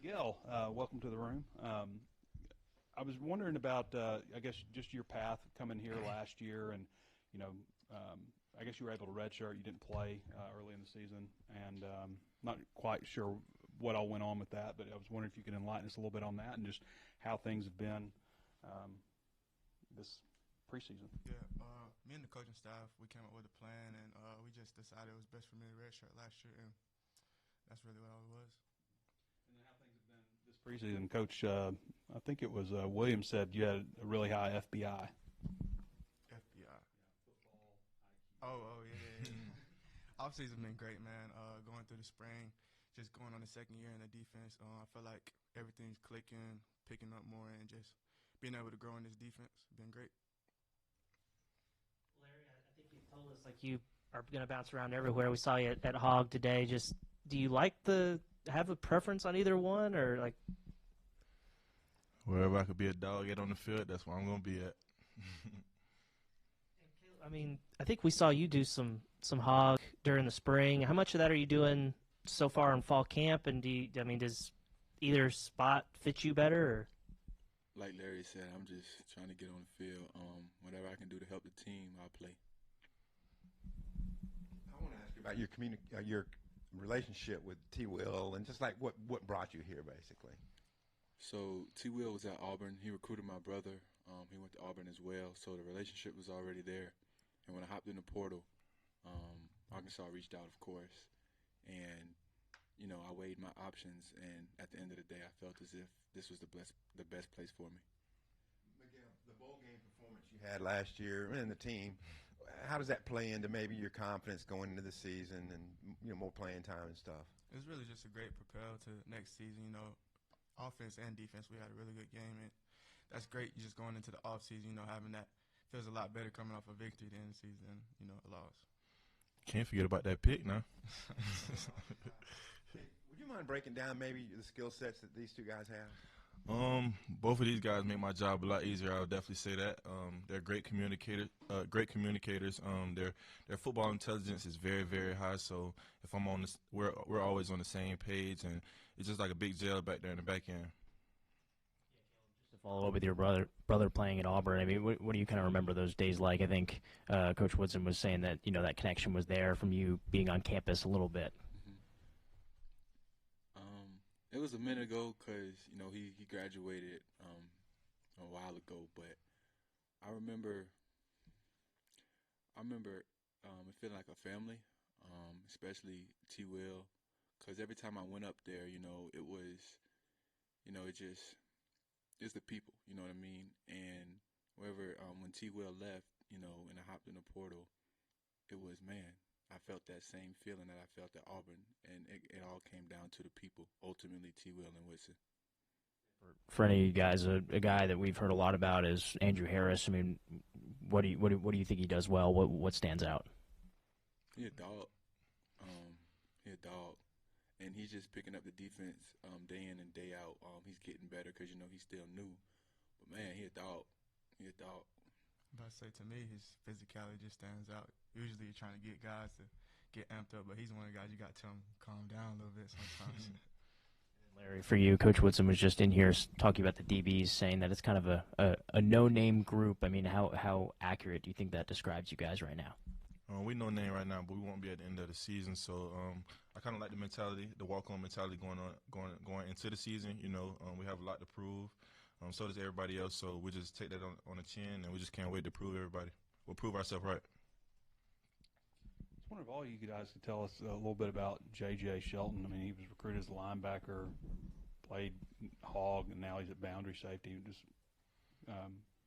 Miguel, welcome to the room. I was wondering about, I guess, just your path coming here last year, and you know, I guess you were able to redshirt. You didn't play early in the season, and not quite sure what all went on with that. But I was wondering if you could enlighten us a little bit on that and just how things have been this preseason. Yeah, me and the coaching staff, we came up with a plan, and we just decided it was best for me to redshirt last year, and that's really what all it was. And then how things have been this preseason, Coach? I think it was Williams said you had a really high FBI. FBI. Yeah, football IQ. Oh yeah. Off season been great, man. Going through the spring, just going on the second year in the defense. I feel like everything's clicking, picking up more, and just being able to grow in this defense been great. Larry, I think you told us like you are going to bounce around everywhere. We saw you at Hog today. Just do you like have a preference on either one, or like? Wherever I could be a dog at on the field, that's where I'm going to be at. I mean, I think we saw you do some Hog during the spring. How much of that are you doing so far in fall camp? And does either spot fit you better? Or? Like Larry said, I'm just trying to get on the field. Whatever I can do to help the team, I'll play. I want to ask you about your relationship with T. Will, and just like what brought you here, basically. So T. Will was at Auburn. He recruited my brother. He went to Auburn as well, so the relationship was already there. And when I hopped in the portal, Arkansas reached out, of course, and I weighed my options, and at the end of the day, I felt as if this was the best place for me. Miguel, the bowl game performance you had last year and the team, how does that play into maybe your confidence going into the season and more playing time and stuff? It's really just a great propel to next season. Offense and defense, we had a really good game, and that's great. You're just going into the off season, having that feels a lot better coming off a victory than the season, a loss. Can't forget about that pick now. Would you mind breaking down maybe the skill sets that these two guys have? Both of these guys make my job a lot easier. I would definitely say that. They're great communicators. Their football intelligence is very, very high. So if I'm on this, we're always on the same page, and it's just like a big jail back there in the back end. Just to follow up with your brother playing at Auburn, I mean, what do you kind of remember those days like? I think Coach Woodson was saying that that connection was there from you being on campus a little bit. It was a minute ago because, he graduated a while ago, but I remember it feeling like a family, especially T. Will, because every time I went up there, it was, it's the people, you know what I mean? And when T. Will left, and I hopped in the portal, it was, man, I felt that same feeling that I felt at Auburn, and it all came down to the people, ultimately T. Will and Woodson. For any of you guys, a guy that we've heard a lot about is Andrew Harris. I mean, what do you think he does well? What stands out? He a dog. And he's just picking up the defense day in and day out. He's getting better because he's still new. But man, he a dog. But I say, to me, his physicality just stands out. Usually you're trying to get guys to get amped up, but he's one of the guys you got to tell him calm down a little bit sometimes. Larry, for you, Coach Woodson was just in here talking about the DBs, saying that it's kind of a no-name group. I mean, how accurate do you think that describes you guys right now? We no name right now, but we won't be at the end of the season. So I kind of like the mentality, the walk-on mentality going into the season. We have a lot to prove. So does everybody else. So we just take that on the chin, and we just can't wait to prove everybody. We'll prove ourselves right. I wonder if all you guys could tell us a little bit about J.J. Shelton. I mean, he was recruited as a linebacker, played hog, and now he's at boundary safety.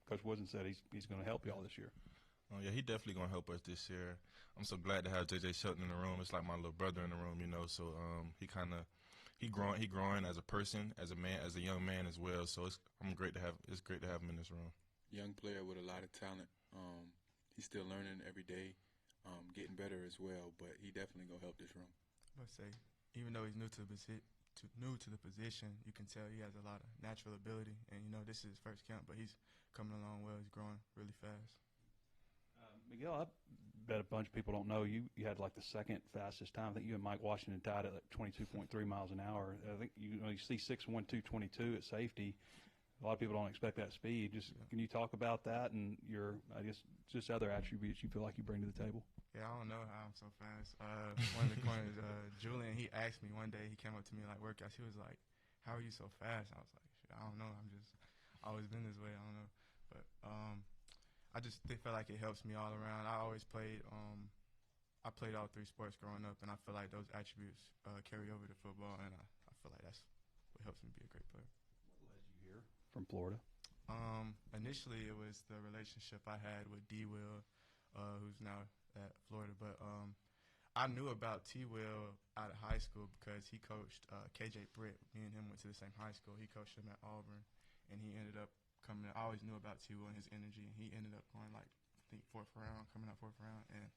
Coach Woodson said he's going to help y'all this year. Oh yeah, he definitely going to help us this year. I'm so glad to have J.J. Shelton in the room. It's like my little brother in the room, So he growing as a person, as a man, as a young man as well. So it's great to have him in this room. Young player with a lot of talent. He's still learning every day. Getting better as well, but he definitely gonna help this room. But say, even though he's new to the position, you can tell he has a lot of natural ability, and this is his first camp, but he's coming along well. He's growing really fast. Miguel, I've bet a bunch of people don't know, you had like the second fastest time. I think you and Mike Washington tied at like 22.3 miles an hour. I think you see 6'1", 222 at safety. A lot of people don't expect that speed. Can you talk about that and your, I guess, just other attributes you feel like you bring to the table? Yeah, I don't know how I'm so fast. One of the corners, Julian, he asked me one day, he came up to me like workouts, he was like, how are you so fast? I was like, shit, I don't know. Always been this way. I don't know. But I just feel like it helps me all around. I always played, I played all three sports growing up, and I feel like those attributes carry over to football, and I feel like that's what helps me be a great player. What led you here from Florida? Initially, it was the relationship I had with D. Will, who's now at Florida. But I knew about T. Will out of high school because he coached KJ Britt. Me and him went to the same high school. He coached him at Auburn, and he ended up coming. I always knew about T. Will and his energy, and he ended up going like I think fourth round, coming out fourth round. And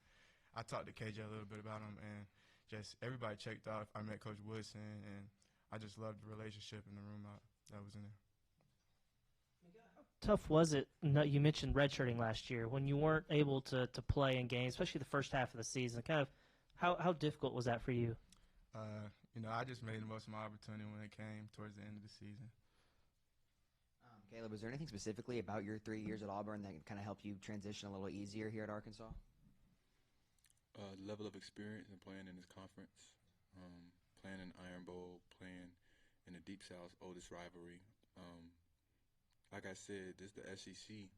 I talked to KJ a little bit about him, and just everybody checked off. I met Coach Woodson, and I just loved the relationship in the room that was in there. Tough was it? No, you mentioned redshirting last year when you weren't able to play in games, especially the first half of the season. Kind of, how difficult was that for you? I just made the most of my opportunity when it came towards the end of the season. Caleb, was there anything specifically about your 3 years at Auburn that kind of helped you transition a little easier here at Arkansas? Level of experience in playing in this conference, playing in Iron Bowl, playing in the Deep South's oldest rivalry. Like I said, this is the SEC,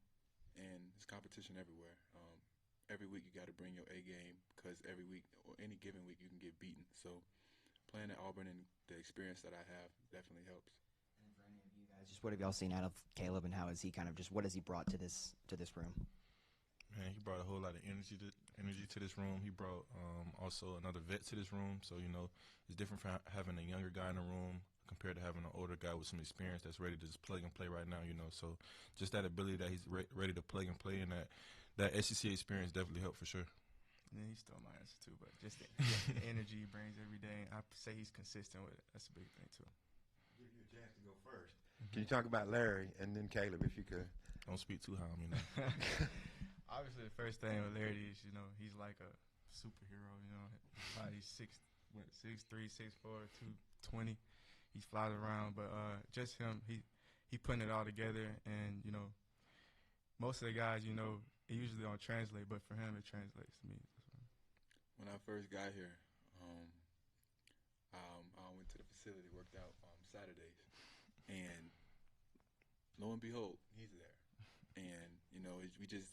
and there's competition everywhere. Every week you got to bring your A game because every week or any given week you can get beaten. So playing at Auburn and the experience that I have definitely helps. And for any of you guys, just what have y'all seen out of Caleb, and how is he what has he brought to this room? Man, he brought a whole lot of energy to this room. He brought also another vet to this room. So, it's different from having a younger guy in the room compared to having an older guy with some experience that's ready to just plug and play right now, So just that ability that he's ready to plug and play, and that SEC experience definitely helped for sure. And he stole my answer too, but just the energy he brings every day. I say he's consistent with it. That's a big thing too. Give you a chance to go first. Can you talk about Larry and then Caleb, if you could? Don't speak too high on me now. Obviously, the first thing with Larry is, he's like a superhero. He's 6'3", 6'4", 220. He flies around, but just him, he putting it all together. And most of the guys, it usually don't translate, but for him, it translates to me. When I first got here, I went to the facility, worked out Saturdays, and lo and behold, he's there. And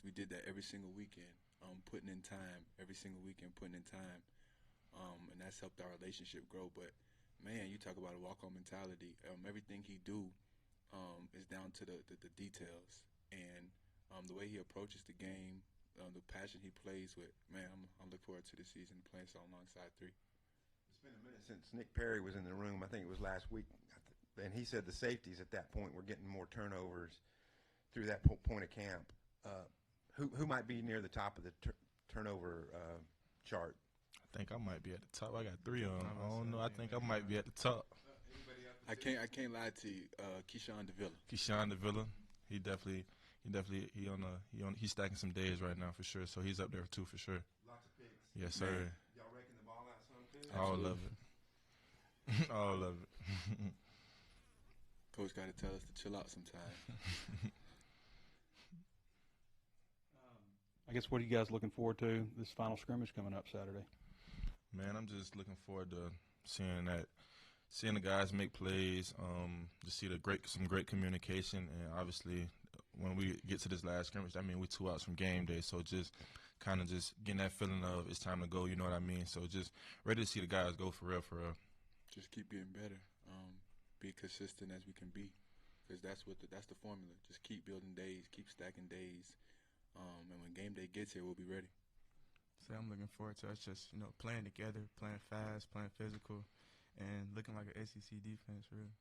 we did that every single weekend, putting in time every single weekend, putting in time, and that's helped our relationship grow. But man, you talk about a walk-on mentality. Everything he do is down to the details, and the way he approaches the game, the passion he plays with. Man, I'm looking forward to the season playing so alongside three. It's been a minute since Nick Perry was in the room. I think it was last week, and he said the safeties at that point were getting more turnovers through that point of camp. Who might be near the top of the turnover chart? I think I might be at the top. I got 3 on. I don't know. I think I might be at the top. I can't lie to you. Keyshawn DeVilla. Keyshawn DeVilla. He's stacking some days right now for sure. So he's up there too for sure. Lots of picks. Yes, sir. Man. Y'all raking the ball out some too? All of it. All of it. Coach got to tell us to chill out sometime. I guess what are you guys looking forward to this final scrimmage coming up Saturday? Man, I'm just looking forward to seeing the guys make plays, to see some great communication, and obviously when we get to this last scrimmage, we're 2 outs from game day, so just kind of just getting that feeling of it's time to go, you know what I mean? So just ready to see the guys go for real, for real. Just keep getting better, be consistent as we can be, because that's the formula. Just keep building days, keep stacking days, and when game day gets here, we'll be ready. So I'm looking forward to us just, playing together, playing fast, playing physical, and looking like an SEC defense, really.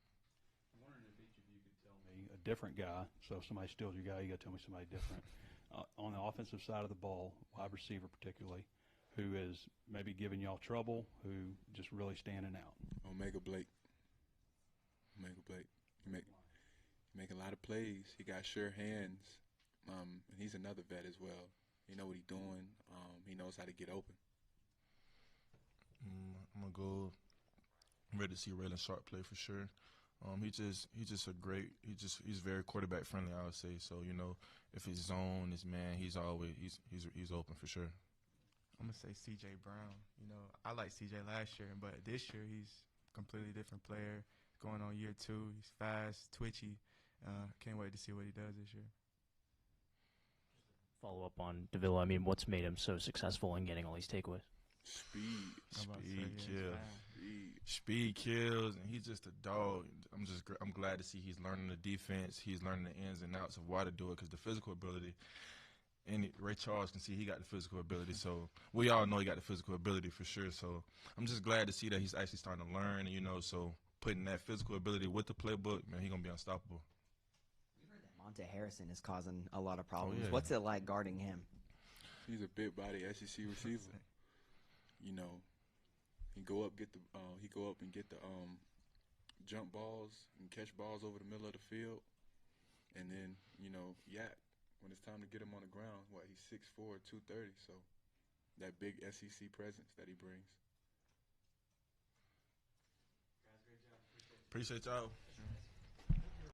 I'm wondering if each of you could tell me a different guy. So if somebody steals your guy, you got to tell me somebody different. On the offensive side of the ball, wide receiver particularly, who is maybe giving y'all trouble, who just really standing out. Omega Blake. He make a lot of plays. He got sure hands, and he's another vet as well. He know what he's doing. He knows how to get open. I'm gonna go. I'm ready to see Raylan Sharp play for sure. He's very quarterback friendly, I would say. So if his zone is man, he's open for sure. I'm gonna say C.J. Brown. I like C.J. last year, but this year he's a completely different player. Going on year 2, he's fast, twitchy. Can't wait to see what he does this year. Follow up on Davila. I mean, what's made him so successful in getting all these takeaways? Speed kills, and he's just a dog. I'm glad to see he's learning the defense. He's learning the ins and outs of why to do it, because the physical ability. And Ray Charles can see he got the physical ability, so we all know he got the physical ability for sure. So I'm just glad to see that he's actually starting to learn. So putting that physical ability with the playbook, man, he's gonna be unstoppable. We heard that Monte Harrison is causing a lot of problems. Yeah. What's it like guarding him? He's a big body SEC receiver. He go up and get the jump balls and catch balls over the middle of the field, and then yak when it's time to get him on the ground. He's 6'4", 230, so that big SEC presence that he brings. Appreciate y'all.